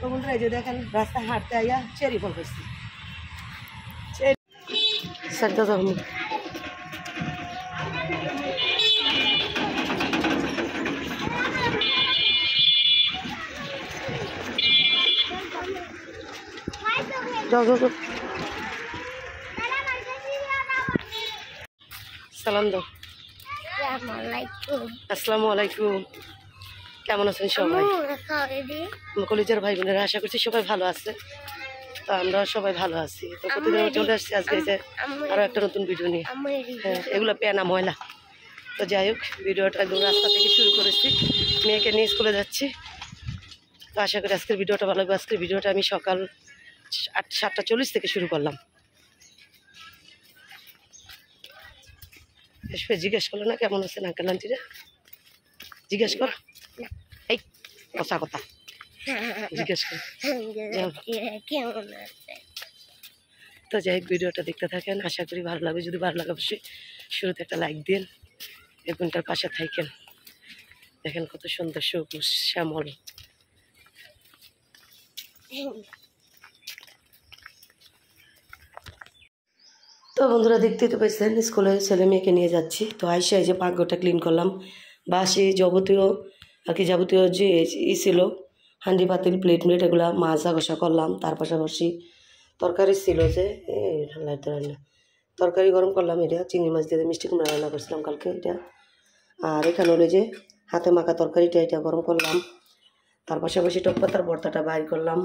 তো বন্ধুরা এই যে দেখেন রাস্তায় হাঁটতে আইয়া চেরি ফল করছি সাজ্জা যাবো সালাম দাও আসসালামু আলাইকুম কেমন আছেন সবাই কলেজের ভাই বোনেরা আশা করছি সবাই ভালো আছে তো আমরা সবাই ভালো আছি তো প্রতিদিন চলে আসছি আজকে যে আরো একটা নতুন ভিডিও নিয়ে হ্যাঁ এগুলো পেনা ময়লা তো যাই হোক ভিডিওটা একদম রাস্তা থেকে শুরু করেছি মেয়েকে নিয়ে স্কুলে যাচ্ছি তো আশা করি আজকের ভিডিওটা ভালো লাগবে আজকের ভিডিওটা আমি সকাল 7:40 থেকে শুরু করলাম জিজ্ঞেস করলো না কেমন আছেন আঙ্কেল আন্টিরা জিজ্ঞেস কর এই কথা কথা জিজ্ঞেস কর তো যাই হোক ভিডিওটা দেখতে থাকেন আশা করি ভালো লাগবে যদি ভালো লাগে অবশ্যই শুরুতে একটা লাইক দিন এখনটার পাশে থাকেন দেখেন কত সুন্দর সবুজ শ্যামল তো বন্ধুরা দেখতেই তো পাইছেন স্কুলে ছেলে মেয়েকে নিয়ে যাচ্ছি তো আইসা এই যে পাকঘরটা ক্লিন করলাম বাসি যাবতীয় আর কি যাবতীয় যে ছিল হাঁডি পাতিল প্লেট এগুলো মাজা ঘষা করলাম তার পাশাপাশি তরকারি ছিল যে রান্না তরকারি গরম করলাম এটা চিংড়ি মাছ দিয়ে মিষ্টি কুমড়া রান্না করছিলাম কালকে এটা আর এখানে হলো যে হাতে মাখা তরকারিটা এটা গরম করলাম তার পাশাপাশি টক পাতার ভর্তাটা বাইর করলাম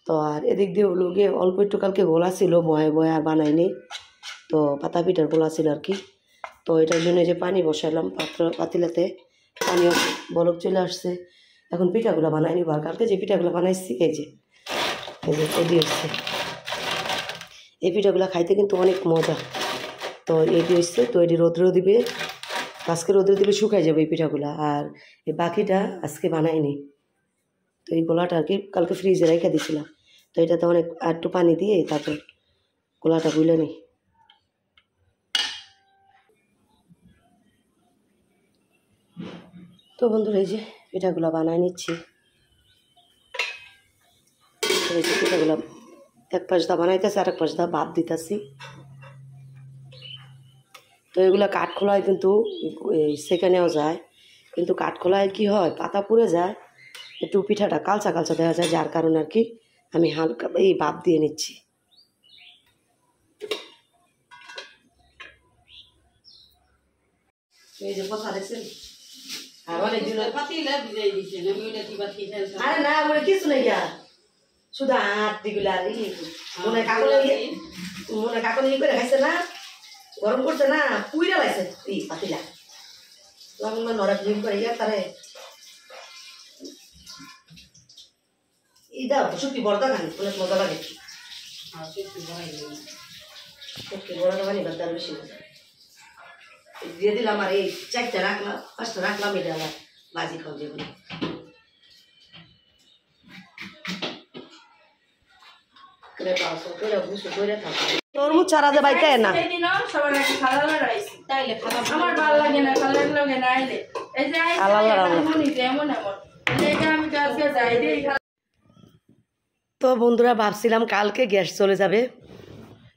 তো আর এদিক দিয়ে হলো গিয়ে অল্প একটু কালকে গোলা ছিল বয়ে বয়ে আর বানাইনি তো পাতা পিঠার গোলা ছিল আর কি তো এটার জন্য যে পানি বসাইলাম পাতিলাতে পানিও বলক চলে আসছে এখন পিঠাগুলো বানাইনি বার কালকে যে পিঠাগুলো বানাইছি এই যে রেডি হচ্ছে এই পিঠাগুলো খাইতে কিন্তু অনেক মজা তো এটি হচ্ছে তো এটি রোদ্রে দিবে আজকে রোদ্রে দিলে শুকাই যাবে এই পিঠাগুলো আর এই বাকিটা আজকে বানাইনি তো এই গোলাটা আর কি কালকে ফ্রিজে রেখে দিয়েছিলাম তো এটাতে অনেক আর একটু পানি দিয়ে তারপর গোলাটা গুলে নিই তো বন্ধুরা এই যে পিঠাগুলো বানায় নিচ্ছি এই যে পিঠাগুলো এক পাশ দা বানাইতেছি আর এক পাশ দা ভাত দিতেছি তো এগুলো কাঠখোলায় কিন্তু সেঁকে নেওয়া যায় কিন্তু কাঠখোলায় কি হয় পাতা পুড়ে যায় একটু পিঠাটা কালচা কালচা দেওয়া যায় যার কারণে আর কি আমি হালকা এই ভাপ দিয়ে নিচ্ছি এই যে কথা দেখছেন আরে না মনে কিছু নেই শুধু হাত দিগুলা মনে কাকলে ই করে খাইছে না গরম করছে না পুইরা লাগছে এই পাতিলা লবণ নড়া ডিম করে তারে এই দাও শুক্তি বড়দা খান অনেক মজা লাগে শুক্তি বড়দা খানি বাদার বেশি মজা দিয়ে দিলাম আর এই 4টা রাখলাম 5টা রাখলাম এটা আবার বাজি খাও যেগুলো তরমুজ ছাড়া যে বাইতে না তো বন্ধুরা ভাবছিলাম কালকে গ্যাস চলে যাবে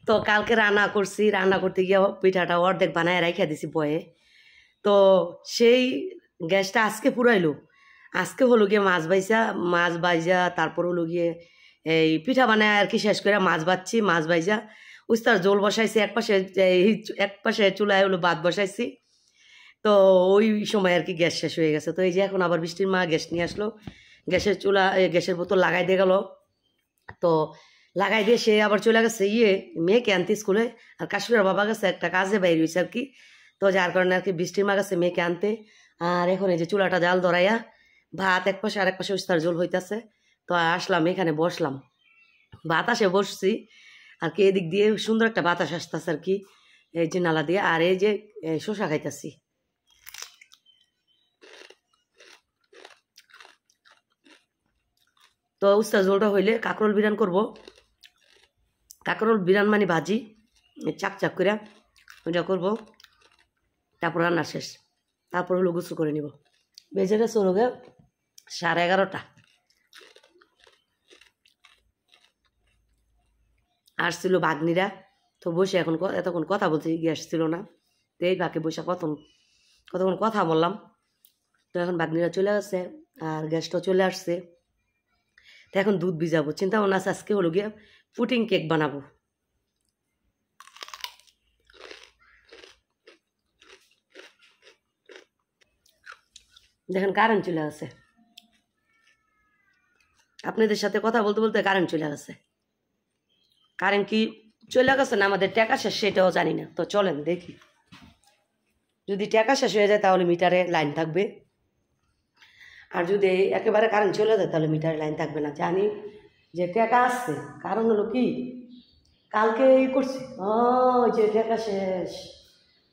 তো কালকে রান্না করছি রান্না করতে গিয়ে পিঠাটা অর্ধেক বানায় রেখে দিছি বয়ে তো সেই গ্যাসটা আজকে পুরাইলো আজকে হলো গিয়ে মাছ ভাজা তারপর হলো গিয়ে এই পিঠা বানায় আর কি শেষ করে মাছ ভাজছি মাছ ভাজা উস্তার জোল বসাইছি এক পাশে চুলায় হলো ভাত বসাইছি তো ওই সময় আর কি গ্যাস শেষ হয়ে গেছে তো এই যে এখন আবার বৃষ্টির মা গ্যাস নিয়ে আসলো গ্যাসের বোতল লাগাই দিয়ে গেল তো লাগাই দিয়ে সে আবার চলে গেছে মেয়েকে আনতে স্কুলে আর কাশ্মীরের বাবা গেছে একটা কাজে বাইরে হয়েছে আর কি তো যার কারণে আর কি বৃষ্টির মা গেছে মেয়েকে আনতে আর এখন এই যে চুলাটা জাল ধরাইয়া ভাত এক পাশে আর এক পাশে উস্তার জল হইতেছে তো আসলাম এখানে বসলাম বাতাসে বসছি আর কি এদিক দিয়ে সুন্দর একটা বাতাস আসতেছে আর কি এই যে নালা দিয়ে আর এই যে শসা খাইতেছি তো উস্তার জলটা হইলে কাঁকরোল বিরান করব কাঁকরোল বিরান মানে ভাজি চাক চাক করে ওইটা করবো তারপর রান্না শেষ তারপর হলো গোসল করে নিব বেজে গেছে হলো 11:30 আসছিল বাগনিরা, তো বসে এখন এতক্ষণ কথা বলতে গ্যাস ছিল না, তো এই বাকি বসে কতক্ষণ কথা বললাম। তো এখন বাগনিরা চলে আসছে আর গ্যাসটাও চলে আসছে। তো এখন দুধ ভিজাবো, চিন্তা ভাবনা আছে আজকে হলো গিয়ে পুডিং কেক বানাবো। দেখেন কারেন্ট চলে আসে, আপনাদের সাথে কথা বলতে বলতে কারেন্ট চলে গেছে। কারেন্ট কি চলে গেছে না আমাদের টাকা শেষ সেটাও জানি না। তো চলেন দেখি, যদি টাকা শেষ হয়ে যায় তাহলে মিটারে লাইন থাকবে, আর যদি একেবারে কারেন্ট চলে যায় তাহলে মিটারে লাইন থাকবে না। জানি যে টাকা আসছে, কারণ হলো কি কালকে ই করছি, ওই যে টাকা শেষ,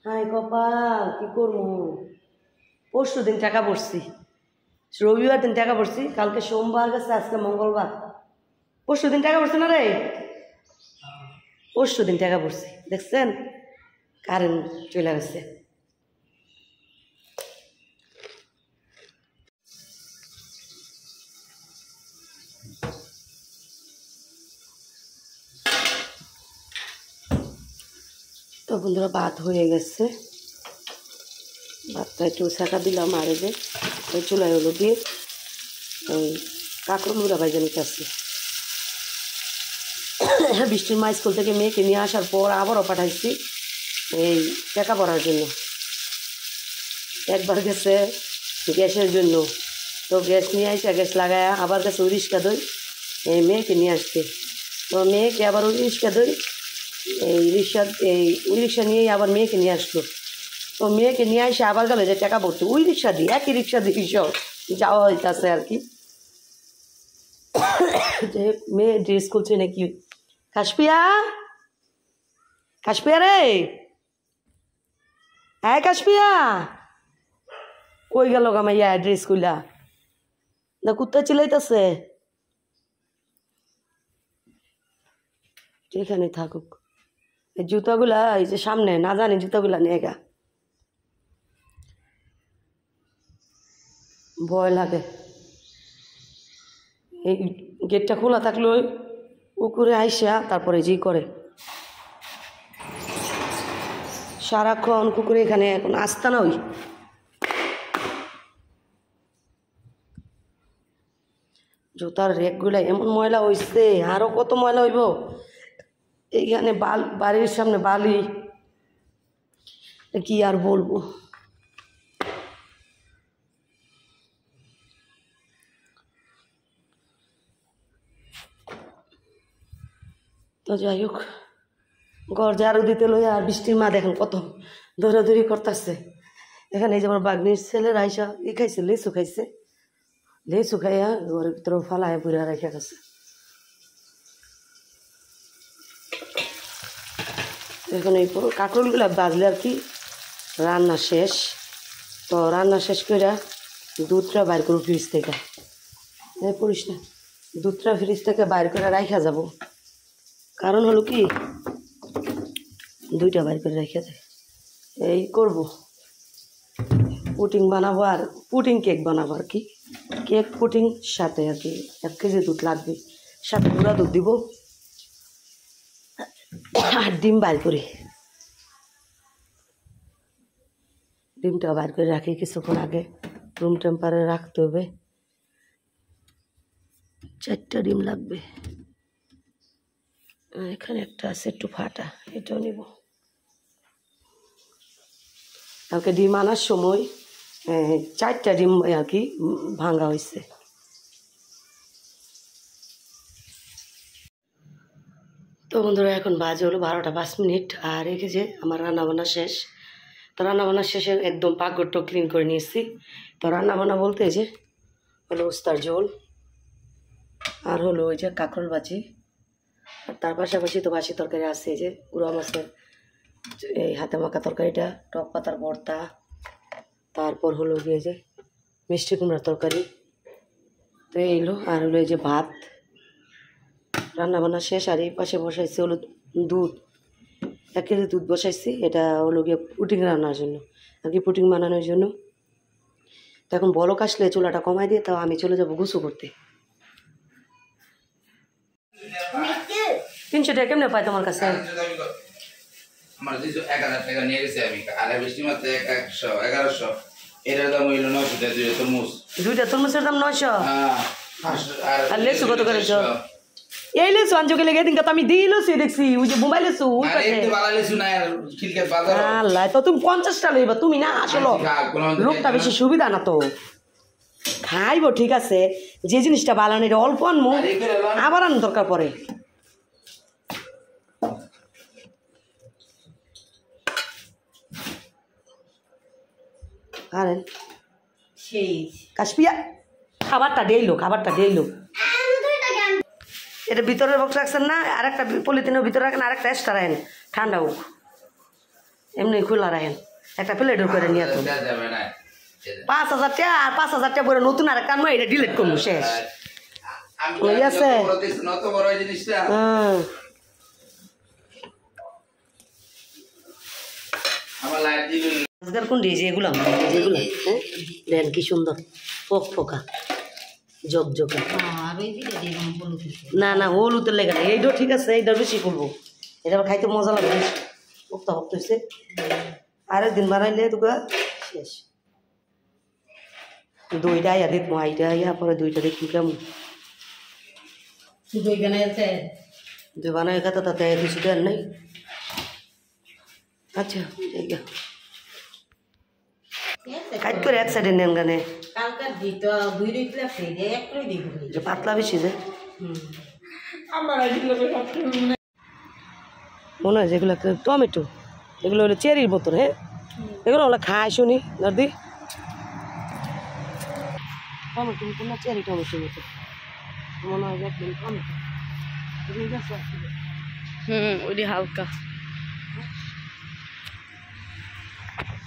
হাই কপাল কি করবো। পরশু দিন টাকা পড়ছি, রবিবার দিন টাকা পড়ছি, কালকে সোমবার গেছে, আজকে মঙ্গলবার, পরশু দিন টাকা পড়ছে না রে, পরশু দিন টাকা পড়ছি। দেখছেন কারেন্ট চলে গেছে। তো বন্ধুরা ভাত হয়ে গেছে, ভাতটা একটু ছাঁকা দিলাম, আর এই যে ওই চুলায় হলো দিয়ে ওই কাঁকড়গুলো ভাইজা নিতে আসছি। বৃষ্টির মা স্কুল থেকে মেয়েকে নিয়ে আসার পর আবারও পাঠাইছি এই টাকা পড়ার জন্য। একবার গেছে গ্যাসের জন্য, তো গ্যাস নিয়ে আসে, গ্যাস লাগায় আবার গেছে ওই রিক্সা দই এই মেয়েকে নিয়ে আসতে। তো মেয়েকে আবার ওই রিক্সা দই ওই রিক্সা নিয়েই আবার মেয়েকে নিয়ে আসলো। তো মেয়েকে নিয়ে আসে আবার গেলে যে টাকা পড়তো ওই রিক্সা দিয়ে, একই রিক্সা দিয়ে সব যাওয়া হইতেছে আর কি। যে মেয়ে ড্রেস করছে নাকি, কাশপিয়া কাশপিয়া রে, হ্যাঁ কাশপিয়া কই গেল গামাইয়া ড্রেস কইলা না, কুত্তা চিলাইতেছে, এখানে থাকুক। এই জুতাগুলা এই যে সামনে না জানি জুতাগুলা নিয়ে গা, ভয় লাগে। এই গেটটা খোলা থাকলে উপরে আইসা তারপরে জি করে সারাক্ষণ কুকুরে এখানে এখন আসতা না। ওই জুতার রেকগুলা এমন ময়লা হয়েছে, আরও কত ময়লা হইব। এইখানে বাড়ির সামনে বালি, কি আর বলবো। তো যাই হোক, ঘর ঝাড়ু দিতে লই আর বৃষ্টির মা দেখেন কত দৌড়াদৌড়ি করতেছে। এখানে এই যে আমার বাগনির ছেলের আইসা খাইছে, লেচু খাইছে, লেচু খাইয়া ঘরের ভিতরে ফালায় বুড়া রেখে গেছে। এখন এই কাঁকরোলগুলো বাজলে আর কি রান্না শেষ। তো রান্না শেষ করে দুধটা বাইর করবো ফ্রিজ থেকে, পড়িস না, দুধটা ফ্রিজ থেকে বাইর করে রাখা যাব। কারণ হলো কি দুইটা বাইর করে রেখে যায় এই করব, পুডিং বানাবো আর পুডিং কেক বানাবো আর কি। কেক পুডিং সাথে আর কি 1 কেজি দুধ লাগবে, সাথে গুঁড়া দুধ দিব আর ডিম বাইর করি, ডিমটা বাইর করে রাখি কিছুক্ষণ আগে, রুম টেম্পারে রাখতে হবে। 4টা ডিম লাগবে, এখানে একটা আছে একটু ফাটা, এটাও নিব। কালকে ডিম আনার সময় 4টা ডিম আর কি ভাঙা হয়েছে। তো বন্ধুরা এখন বাজে হলো 12টা 5 মিনিট, আর যে আমার রান্নাবান্না শেষ। তো রান্নাবান্না শেষে একদম পাকঘরটা ক্লিন করে নিয়েছি। তো রান্নাবান্না বলতে যে হলো উস্তার ঝোল, আর হলো ওই যে কাঁকরোল ভাজি, আর তার পাশাপাশি তো বাসি তরকারি আছে, যে গুঁড়া মাছের এই হাতে মাখা তরকারিটা, টক পাতার ভর্তা, তারপর হলো গিয়ে যে মিষ্টি কুমড়ার তরকারি। তো এইগুলো আর হলো এই যে ভাত, রান্নাবান্না শেষ। আর এই পাশে বসাইছি হলো দুধ, 1 কেজি দুধ বসাইছি, এটা হলো গিয়ে পুডিং রান্নার জন্য আর কি, পুডিং বানানোর জন্য। তো এখন বলক আসলে চুলাটা কমাই দিয়ে তাও আমি চলে যাব গোসল করতে। 300 টাকা কেমনে পাই তোমার কাছে? আমার 1000 টাকা নিয়ে গেছে আমি আর বৃষ্টি মাত্র 100 1100 এর দাম হইল 900 টাকা দুইটা তরমুজের দাম 900। হ্যাঁ আর লেসু কত করেছো? এই লেসু আনজোকে লেগে দিন আমি দিই লেসু দেখছি ওই যে মোবাইল লেসু আরে একটু ভালো লেসু না আর খিলকে বাজার আল্লাহ তো তুমি 50টা লইবা তুমি না আসলে লোকটা বেশি সুবিধা না তো খাইবো ঠিক আছে যে জিনিসটা বালানো এটা অল্প আনমু আবার আনার দরকার পড়ে আরে সেই কাশপিয়া খাবারটা ডেইলো এটা ভিতরের বক্স রাখছেন না আর একটা পলিথিনের ভিতরে রাখেন আর একটা এক্সট্রা রাখেন ঠান্ডা হোক এমনি খোলা রাখেন একটা প্লেটের করে নিয়ে তো 5000 টাকা আর 5000 টাকা করে নতুন আর একটা এটা ডিলিট করবো শেষ ঠিক আছে আজকাল কোন ডিজে এগুলো দেন কি সুন্দর ফোকা জগজগা না হলুদের লেগে না এইটাও ঠিক আছে এইটা বেশি করবো এটা আবার খাইতে মজা লাগবে পোক্তা হচ্ছে আরেকদিন বানাইলে তোকে শেষ দইটা আইয়া দেখবো আইটা আইয়া পরে দুইটা দেখবি কেমন দই বানাই খাতা তাতে কিছু দেন নাই আচ্ছা ঠিক আছে কাজ করে এক সাইডে নেন গানে যে পাতলা বেশি যে মনে হয় যেগুলো টমেটো এগুলো হলো চেরির বোতল হ্যাঁ এগুলো হলো খায় শুনি দাদি টমেটো মতো না চেরি টমেটো মতো মনে হয় একদম টমেটো ওইটি হালকা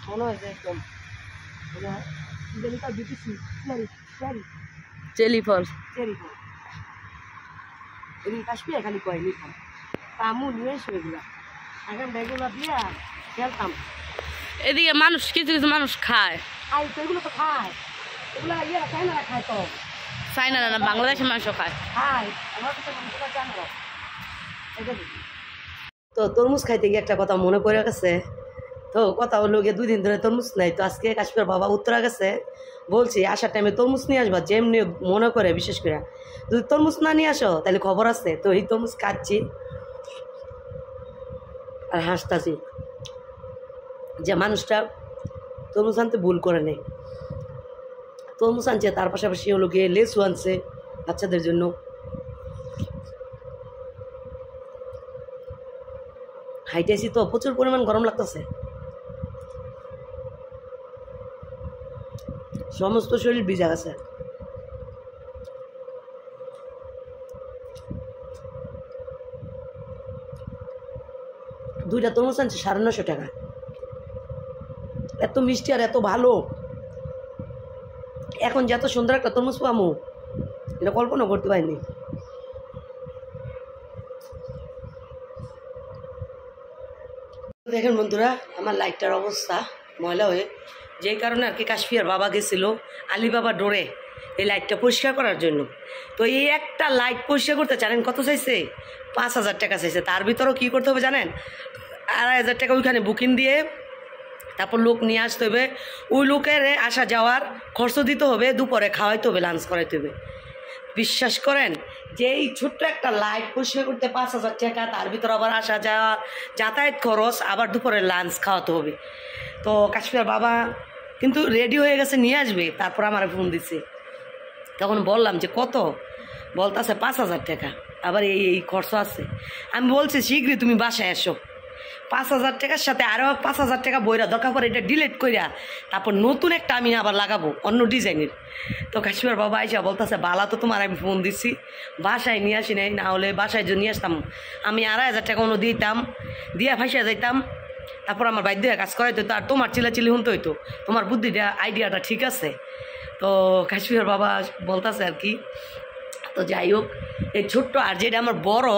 মনে হয় যে একদম চেরি ফল এগুলি কাশ্মীর খালি কয় নিতাম আমু নিয়ে এসো এগুলা এখন এগুলো দিয়া খেলতাম এদিকে মানুষ কিছু কিছু মানুষ খায় তো এগুলো তো খায় এগুলো ইয়ে চাইনারা খায় তো চাইনারা না বাংলাদেশের মানুষ খায় আমার কাছে মানুষ জানো তো তরমুজ খাইতে গিয়ে একটা কথা মনে পড়ে গেছে তো কথা হলো গিয়ে 2 দিন ধরে তরমুজ নাই তো আজকে কাশ্মীর বাবা উত্তরা গেছে বলছি আসার টাইমে তরমুজ নিয়ে আসবা যেমনি মনে করে বিশেষ করে যদি তরমুজ না নিয়ে আসো তাহলে খবর আছে তো এই তরমুজ খাচ্ছি আর হাসতাছি যে মানুষটা তরমুজ আনতে ভুল করে নেই তরমুজ আনছে তার পাশাপাশি হলো গিয়ে লেসু আনছে বাচ্চাদের জন্য হাইটেছি তো প্রচুর পরিমাণ গরম লাগতেছে সমস্ত শরীর ভিজা গেছে দুইটা তরমুজ আনছে 950 টাকা এত মিষ্টি আর এত ভালো এখন যত সুন্দর একটা তরমুজ পামো এটা কল্পনা করতে পারিনি দেখেন বন্ধুরা আমার লাইটটার অবস্থা ময়লা হয়ে যেই কারণে আর কি কাশ্মীর বাবা গেছিলো আলিবাবা ডোরে এই লাইটটা পরিষ্কার করার জন্য তো এই একটা লাইট পরিষ্কার করতে জানেন কত চাইছে 5000 টাকা চাইছে তার ভিতরেও কী করতে হবে জানেন 2500 টাকা ওইখানে বুকিং দিয়ে তারপর লোক নিয়ে আসতে হবে ওই লোকের আসা যাওয়ার খরচ দিতে হবে দুপুরে খাওয়াইতে হবে লাঞ্চ করাইতে হবে বিশ্বাস করেন যে এই ছোট্ট একটা লাইট পরিষ্কার করতে 5000 টাকা তার ভিতর আবার আসা যাওয়া যাতায়াত খরচ আবার দুপুরে লাঞ্চ খাওয়াতে হবে তো কাশ্মীর বাবা কিন্তু রেডি হয়ে গেছে নিয়ে আসবে তারপর আমার ফোন দিচ্ছে তখন বললাম যে কত বলতেছে 5000 টাকা আবার এই খরচ আছে আমি বলছি শীঘ্রই তুমি বাসায় এসো 5000 টাকার সাথে আরও 5000 টাকা বইরা দরকার পরে এটা ডিলিট কইরা তারপর নতুন একটা আমি আবার লাগাবো অন্য ডিজাইনের তো কাশ্মীর বাবা আইসা বলতেছে বালা তো তোমার আমি ফোন দিচ্ছি বাসায় নিয়ে আসি নাই না হলে বাসায় যে নিয়ে আসতাম আমি 2500 টাকা অন্য দিতাম দিয়া ফাঁসিয়া যাইতাম তারপর আমার বাধ্য হয়ে কাজ করাইতে হতো আর তোমার চিলাচিলি শুনতে হইতো তোমার বুদ্ধিটা আইডিয়াটা ঠিক আছে তো কাশ্মীর বাবা বলতেছে আর কি তো যাই হোক এই ছোট্ট আর যেটা আমার বড়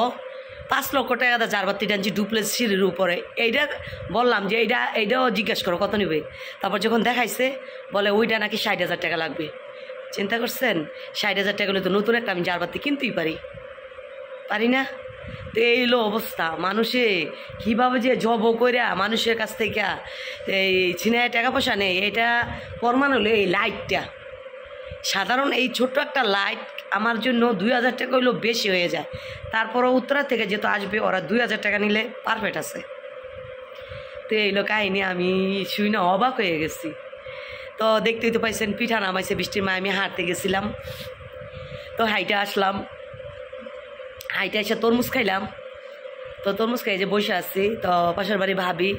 5 লক্ষ টাকা জারবাতি টানছি ডুপ্লেক্স সিঁড়ির উপরে এইটা বললাম যে এইটাও জিজ্ঞেস করো কত নেবে তারপর যখন দেখাইছে বলে ওইটা নাকি 60,000 টাকা লাগবে চিন্তা করছেন 60,000 টাকা হলে তো নতুন একটা আমি জারবাতি কিনতেই পারি না তো এই হলো অবস্থা। মানুষে কীভাবে যে জব করে মানুষের কাছ থেকে এই ছিনায় টাকা পয়সা নেই, এটা প্রমাণ হলো এই লাইটটা। সাধারণ এই ছোট্ট একটা লাইট আমার জন্য 2000 টাকা হইলেও বেশি হয়ে যায়। তারপরও উত্তরা থেকে যেহেতু আসবে, ওরা 2000 টাকা নিলে পারফেক্ট আছে। তো এইলো কাহিনি, আমি শুই না অবাক হয়ে গেছি। তো দেখতেই তো পাইছেন পিঠা নামাইছে বৃষ্টির মায়, আমি হাঁটতে গেছিলাম, তো হাইটে আসলাম, হাইটে এসে তরমুজ খাইলাম। তো তরমুজ খাই যে বসে আছি, তো পাশের বাড়ি ভাবি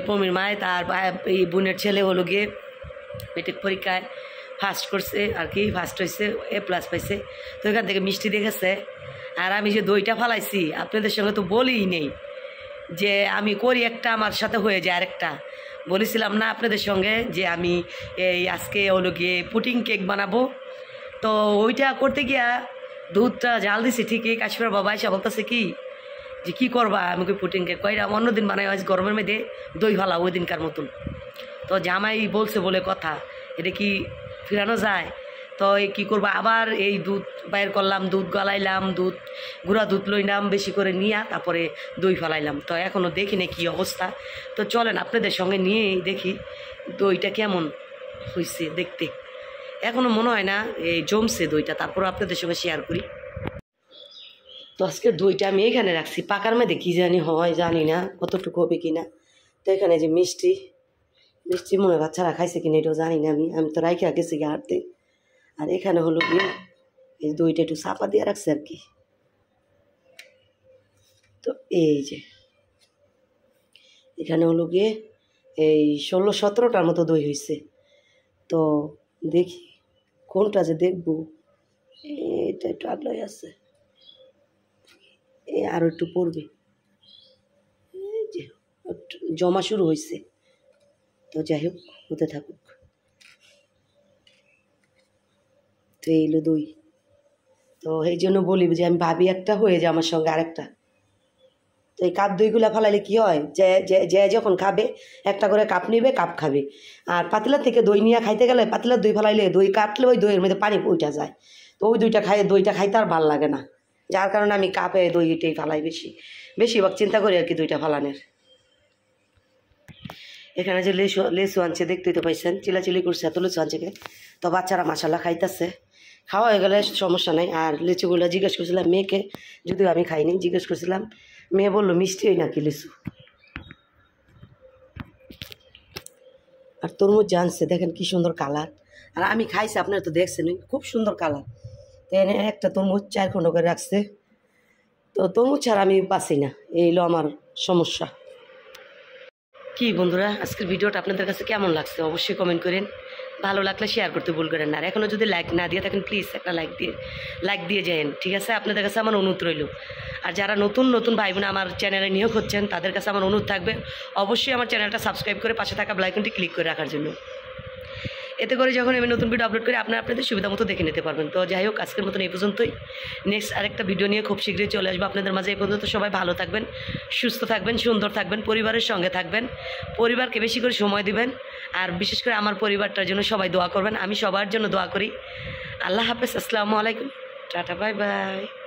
পমির মায় তার এই বোনের ছেলে হলো গিয়ে মেট্রিক পরীক্ষায় ফার্স্ট করছে আর কি, ফার্স্ট হয়েছে, A+ পাইছে। তো এখান থেকে মিষ্টি দেখেছে। আর আমি যে দইটা ফালাইছি আপনাদের সঙ্গে তো বলিই নেই, যে আমি করি একটা আমার সাথে হয়ে যায় আরেকটা। বলেছিলাম না আপনাদের সঙ্গে যে আমি এই আজকে হলো গিয়ে পুডিং কেক বানাবো। তো ওইটা করতে গিয়া দুধটা জাল দিছি ঠিকই, কাশ্মীর বাবা এসে বলতেছে কি যে কী করবা, আমি কি পুডিং কেক কয়টা অন্যদিন বানাই, আজ গরমের মধ্যে দই ফালা ওই দিনকার মতন। তো জামাই বলছে বলে কথা, এটা কি ফিরানো যায়? তো এই কী করবো, আবার এই দুধ বাইর করলাম, দুধ গলাইলাম, গুঁড়া দুধ লইলাম বেশি করে নিয়ে, তারপরে দই ফেলাইলাম। তো এখনও দেখি না কী অবস্থা। তো চলেন আপনাদের সঙ্গে নিয়েই দেখি দইটা কেমন হয়েছে দেখতে। এখনও মনে হয় না এই জমছে দইটা, তারপর আপনাদের সঙ্গে শেয়ার করি। তো আজকে দইটা আমি এখানে রাখছি, পাকার মধ্যে কী জানি হয় জানি না, কতটুকু হবে কি না। তো এখানে যে মিষ্টি মনে হয় বাচ্চারা খাইছে কিনা এটাও জানি না, আমি তো রাইখে গেছি গিয়ে হাঁটতে। আর এখানে হলো গিয়ে এই দইটা একটু চাপা দিয়ে রাখছে আর কি। তো এই যে এখানে হলো গিয়ে এই 16-17টার মতো দই হয়েছে। তো দেখি কোনটা যে দেখবো, এটা একটু আগলাই আছে, এই আরও একটু পড়বে, এই যে জমা শুরু হয়েছে। তো যাই হোক, হতে থাকুক। তো এইলো দই। তো এই জন্য বলি যে আমি ভাবি একটা হয়ে যায় আমার সঙ্গে আরেকটা। তো এই কাপ দইগুলো ফালাইলে কী হয়, যে যখন খাবে একটা করে কাপ নিবে, কাপ খাবে। আর পাতিলার থেকে দই নিয়ে খাইতে গেলে পাতিলার দই ফালাইলে দই কাটলে ওই দইয়ের মধ্যে পানি উঠে যায়। তো ওই দইটা খাইতে আর ভালো লাগে না, যার কারণে আমি কাপে দইটাই ফালাই বেশিরভাগ চিন্তা করি আর কি দইটা ফালানোর। এখানে যে লেসু আনছে দেখতেই তো পাইছেন, চিলাচিলি করছে, এত লেচু আনছে। তো বাচ্চারা মাশাল্লাহ খাইতেছে, খাওয়া হয়ে গেলে সমস্যা নেই। আর লিচুগুলো জিজ্ঞেস করছিলাম মেয়েকে, যদিও আমি খাইনি, জিজ্ঞেস করছিলাম, মেয়ে বললো মিষ্টি হয় নাকি লিচু। আর তরমুজ জানছে, দেখেন কি সুন্দর কালার। আর আমি খাইছি, আপনারা তো দেখছেন খুব সুন্দর কালার। তো এনে একটা তরমুজ 4 খণ্ড করে রাখছে। তো তরমুজ ছাড়া আমি বাঁচি না, এই হলো আমার সমস্যা। কি বন্ধুরা, আজকের ভিডিওটা আপনাদের কাছে কেমন লাগছে অবশ্যই কমেন্ট করেন। ভালো লাগলে শেয়ার করতে ভুল করেন না। আর এখনও যদি লাইক না দিয়ে থাকেন প্লিজ একটা লাইক দিয়ে যান, ঠিক আছে? আপনাদের কাছে আমার অনুরোধ রইল। আর যারা নতুন ভাই বোন আমার চ্যানেলে নিয়োগ হচ্ছেন তাদের কাছে আমার অনুরোধ থাকবে অবশ্যই আমার চ্যানেলটা সাবস্ক্রাইব করে পাশে থাকা বেল আইকনটি ক্লিক করে রাখার জন্য। এতে করে যখন আমি নতুন ভিডিও আপলোড করি আপনাদের সুবিধা মতো দেখে নিতে পারবেন। তো যাই হোক, আজকের মতন এই পর্যন্তই। নেক্সট আরেকটা ভিডিও নিয়ে খুব শীঘ্রই চলে আসবো আপনাদের মাঝে। এই পর্যন্ত সবাই ভালো থাকবেন, সুস্থ থাকবেন, সুন্দর থাকবেন, পরিবারের সঙ্গে থাকবেন, পরিবারকে বেশি করে সময় দিবেন। আর বিশেষ করে আমার পরিবারটার জন্য সবাই দোয়া করবেন। আমি সবার জন্য দোয়া করি। আল্লাহ হাফেজ, আসসালামু আলাইকুম, টাটা, বাই বাই।